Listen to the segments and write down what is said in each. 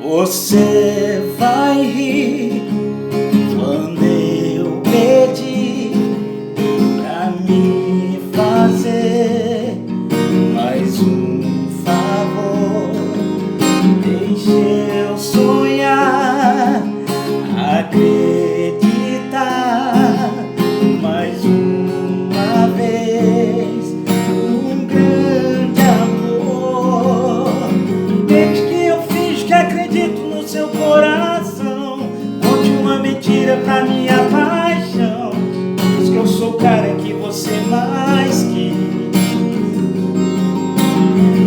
Você vai rir quando eu pedir pra me fazer mais um favor. Deixe eu sonhar, acreditar mais uma vez num grande amor. Desde que eu fiz que acredito no seu coração, conte uma mentira pra minha paixão. Diz que eu sou o cara que você mais quis.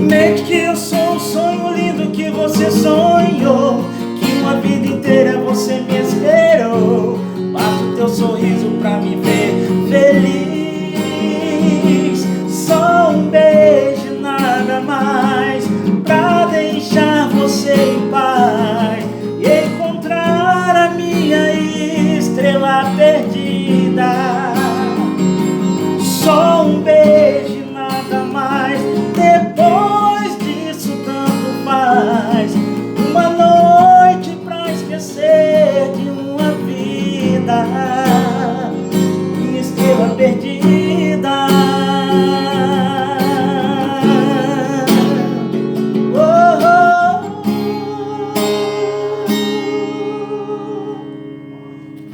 Mente que eu sou um sonho lindo que você sonhou, que uma vida inteira você me esperou. Basta o teu sorriso pra me ver feliz. Só um beijo, nada mais, pra deixar você em paz e encontrar a minha estrela perdida.